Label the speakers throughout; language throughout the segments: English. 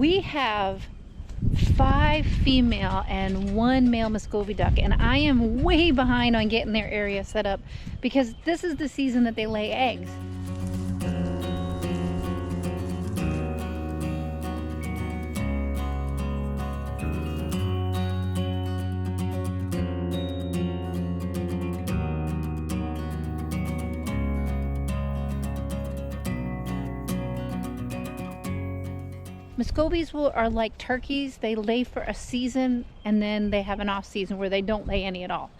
Speaker 1: We have 5 female and 1 male muscovy duck, and I am way behind on getting their area set up because this is the season that they lay eggs. Muscovies are like turkeys. They lay for a season and then they have an off season where they don't lay any at all.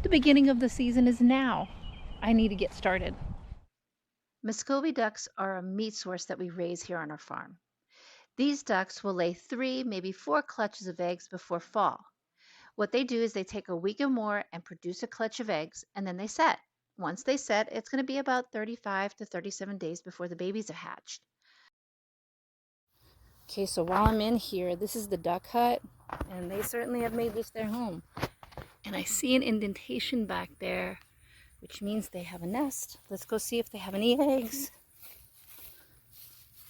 Speaker 1: The beginning of the season is now. I need to get started. Muscovy ducks are a meat source that we raise here on our farm. These ducks will lay 3, maybe 4 clutches of eggs before fall. What they do is they take a week or more and produce a clutch of eggs, and then they set. Once they set, it's going to be about 35 to 37 days before the babies are hatched. Okay, so while I'm in here, this is the duck hut, and they certainly have made this their home. And I see an indentation back there, which means they have a nest. Let's go see if they have any eggs.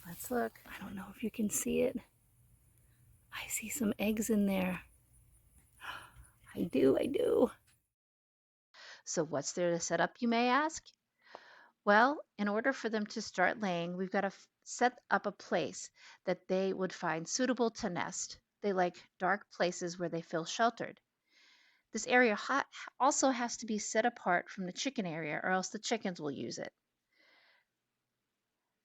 Speaker 1: Let's look. I don't know if you can see it. I see some eggs in there. I do. So what's there to set up, you may ask? Well, in order for them to start laying, we've got to set up a place that they would find suitable to nest. They like dark places where they feel sheltered. This area also has to be set apart from the chicken area, or else the chickens will use it.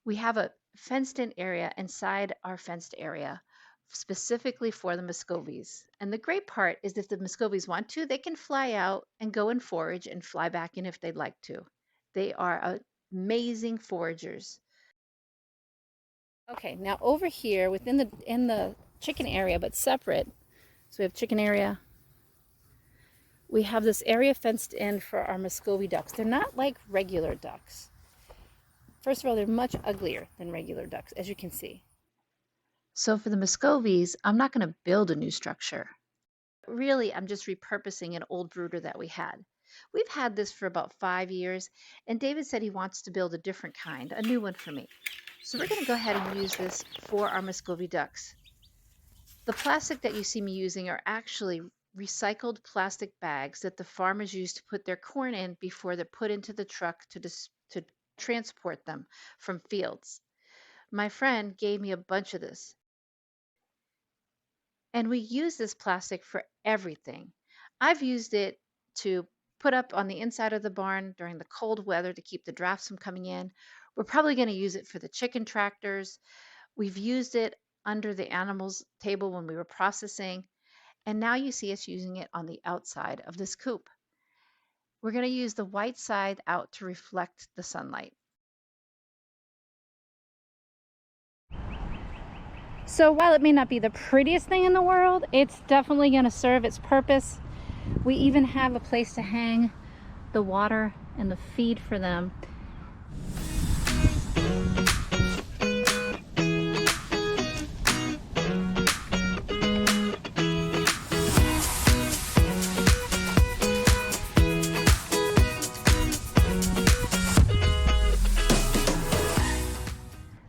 Speaker 1: We have a fenced-in area inside our fenced area specifically for the muscovies. And the great part is if the muscovies want to, they can fly out and go and forage and fly back in if they'd like to. They are amazing foragers. Okay, now over here within the chicken area, but separate, so we have chicken area. We have this area fenced in for our muscovy ducks. They're not like regular ducks. First of all, they're much uglier than regular ducks, as you can see. So for the muscovies, I'm not going to build a new structure. Really, I'm just repurposing an old brooder that we had. We've had this for about 5 years, and David said he wants to build a different kind, a new one for me. So we're going to go ahead and use this for our muscovy ducks. The plastic that you see me using are actually recycled plastic bags that the farmers use to put their corn in before they're put into the truck to transport them from fields. My friend gave me a bunch of this. And we use this plastic for everything. I've used it to put up on the inside of the barn during the cold weather to keep the drafts from coming in. We're probably going to use it for the chicken tractors. We've used it under the animals' table when we were processing. And now you see us using it on the outside of this coop. We're going to use the white side out to reflect the sunlight. So while it may not be the prettiest thing in the world, it's definitely going to serve its purpose. We even have a place to hang the water and the feed for them.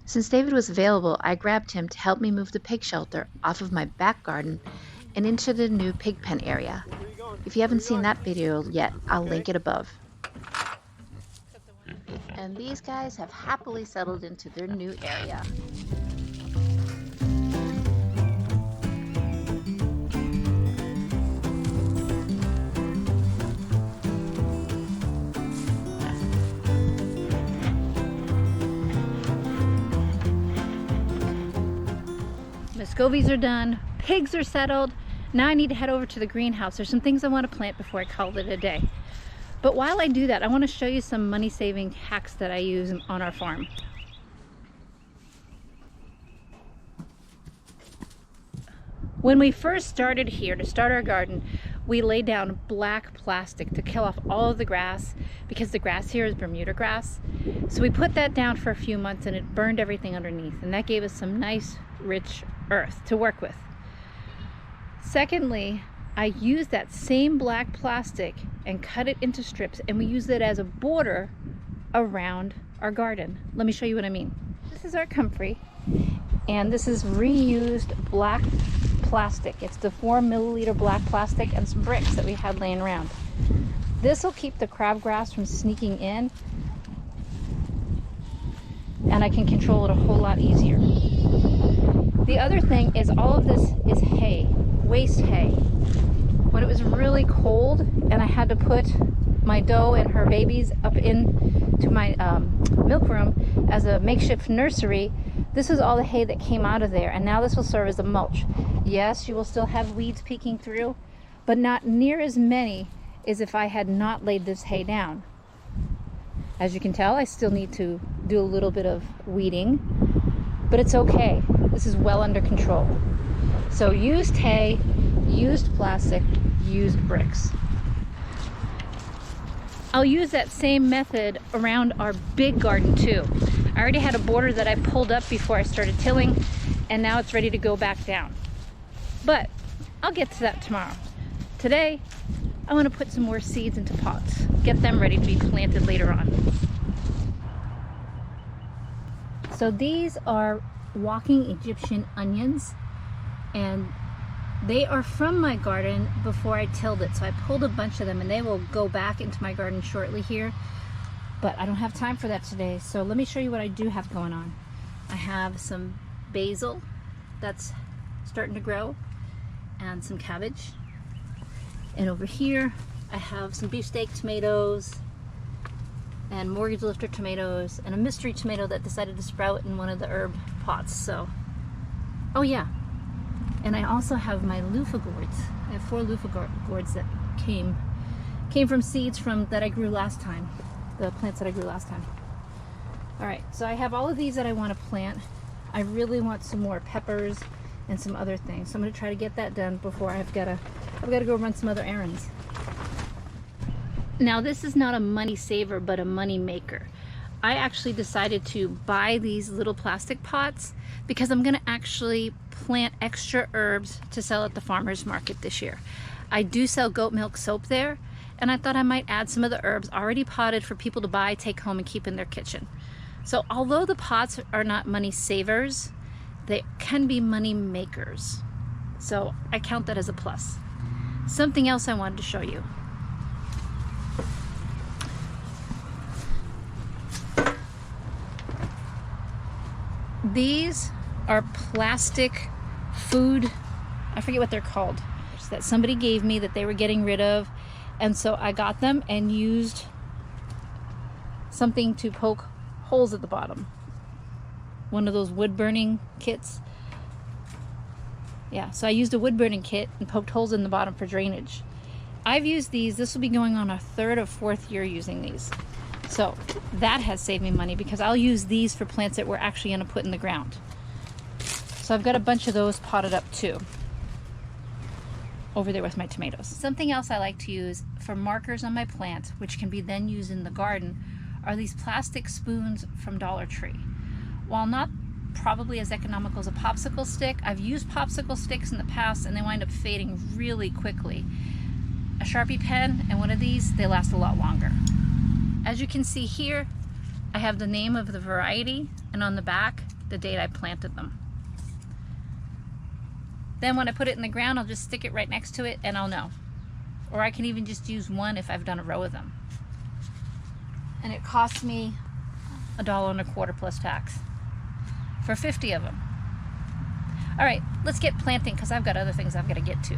Speaker 1: Since David was available, I grabbed him to help me move the pig shelter off of my back garden and into the new pig pen area. If you haven't seen that video yet, I'll link it above. And these guys have happily settled into their new area. Muscovies are done, pigs are settled. Now I need to head over to the greenhouse. There's some things I want to plant before I call it a day. But while I do that, I want to show you some money-saving hacks that I use on our farm. When we first started here to start our garden, we laid down black plastic to kill off all of the grass because the grass here is Bermuda grass. So we put that down for a few months and it burned everything underneath, and that gave us some nice rich earth to work with. Secondly, I used that same black plastic and cut it into strips, and we used it as a border around our garden. Let me show you what I mean. This is our comfrey, And this is reused black plastic. It's the 4 milliliter black plastic and some bricks that we had laying around. This will keep the crabgrass from sneaking in, and I can control it a whole lot easier. The other thing is all of this is hay, waste hay. When it was really cold and I had to put my doe and her babies up into my milk room as a makeshift nursery, this is all the hay that came out of there, and now this will serve as a mulch. Yes, you will still have weeds peeking through, but not near as many as if I had not laid this hay down. As you can tell, I still need to do a little bit of weeding, but it's okay. This is well under control. So used hay, used plastic, used bricks. I'll use that same method around our big garden too. I already had a border that I pulled up before I started tilling, and now it's ready to go back down. But I'll get to that tomorrow. Today, I want to put some more seeds into pots, get them ready to be planted later on. So these are walking Egyptian onions, and they are from my garden before I tilled it. So I pulled a bunch of them, and they will go back into my garden shortly here. But I don't have time for that today. So let me show you what I do have going on. I have some basil that's starting to grow, and some cabbage. And over here, I have some beefsteak tomatoes and mortgage lifter tomatoes and a mystery tomato that decided to sprout in one of the herb pots. So, oh yeah. And I also have my loofah gourds. I have 4 loofah gourds that came from seeds that I grew last time. The plants that I grew last time. All right, so I have all of these that I want to plant. I really want some more peppers and some other things. So I'm going to try to get that done before I've got to go run some other errands. Now this is not a money saver, but a money maker. I actually decided to buy these little plastic pots because I'm going to actually plant extra herbs to sell at the farmer's market this year. I do sell goat milk soap there, and I thought I might add some of the herbs already potted for people to buy, take home, and keep in their kitchen. So although the pots are not money savers, they can be money makers. So I count that as a plus. Something else I wanted to show you. These are plastic food, I forget what they're called, that somebody gave me that they were getting rid of. And so I got them and used something to poke holes at the bottom. One of those wood burning kits. Yeah, so I used a wood burning kit and poked holes in the bottom for drainage. I've used these, this will be going on our 3rd or 4th year using these. So that has saved me money because I'll use these for plants that we're actually going to put in the ground. So I've got a bunch of those potted up too, over there with my tomatoes. Something else I like to use for markers on my plants, which can be then used in the garden, are these plastic spoons from Dollar Tree. While not probably as economical as a popsicle stick, I've used popsicle sticks in the past and they wind up fading really quickly. A Sharpie pen and one of these, they last a lot longer. As you can see here, I have the name of the variety, and on the back, the date I planted them. Then when I put it in the ground, I'll just stick it right next to it and I'll know. Or I can even just use one if I've done a row of them. And it costs me $1.25 plus tax for 50 of them. All right, let's get planting because I've got other things I've got to get to.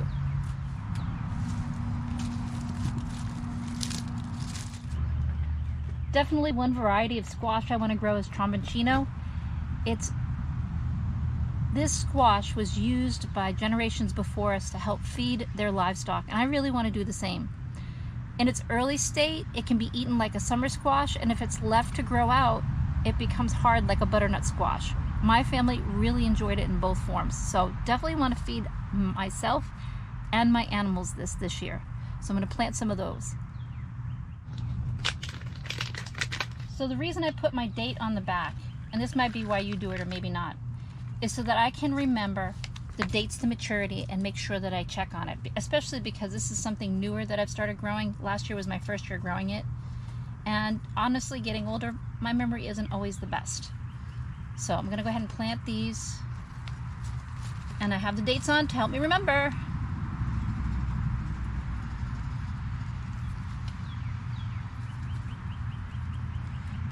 Speaker 1: Definitely one variety of squash I want to grow is tromboncino. This squash was used by generations before us to help feed their livestock, and I really want to do the same. In its early state, it can be eaten like a summer squash, and if it's left to grow out, it becomes hard like a butternut squash. My family really enjoyed it in both forms, so definitely want to feed myself and my animals this year. So I'm going to plant some of those. So the reason I put my date on the back, and this might be why you do it or maybe not, is so that I can remember the dates to maturity and make sure that I check on it, especially because this is something newer that I've started growing. Last year was my first year growing it, and honestly, getting older, my memory isn't always the best. So I'm going to go ahead and plant these And I have the dates on to help me remember.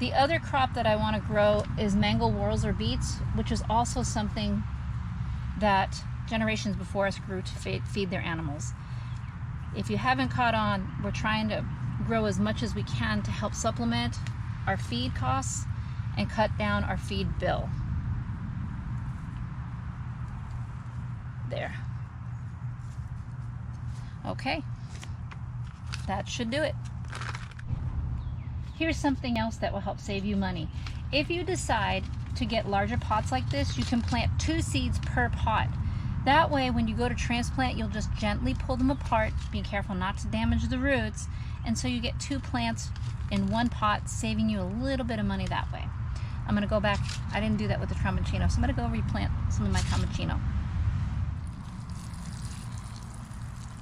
Speaker 1: The other crop that I want to grow is mango whorls or beets, which is also something that generations before us grew to feed their animals. If you haven't caught on, we're trying to grow as much as we can to help supplement our feed costs and cut down our feed bill. There. Okay, that should do it. Here's something else that will help save you money. If you decide to get larger pots like this, you can plant 2 seeds per pot. That way, when you go to transplant, you'll just gently pull them apart, being careful not to damage the roots, and so you get 2 plants in 1 pot, saving you a little bit of money that way. I'm gonna go back, I didn't do that with the Tramontino, so I'm gonna go replant some of my Tramontino.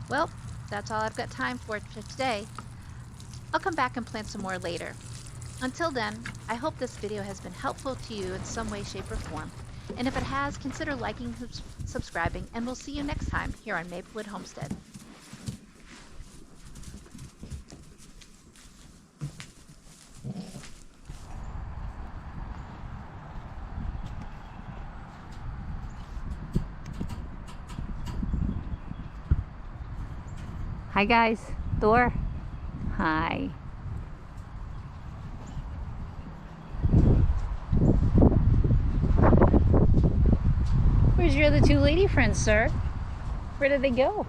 Speaker 1: Well, that's all I've got time for today. I'll come back and plant some more later. Until then, I hope this video has been helpful to you in some way, shape, or form. And if it has, consider liking and subscribing, and we'll see you next time here on Maplewood Homestead. Hi guys, Thor. Hi. Where's your other 2 lady friends, sir? Where did they go?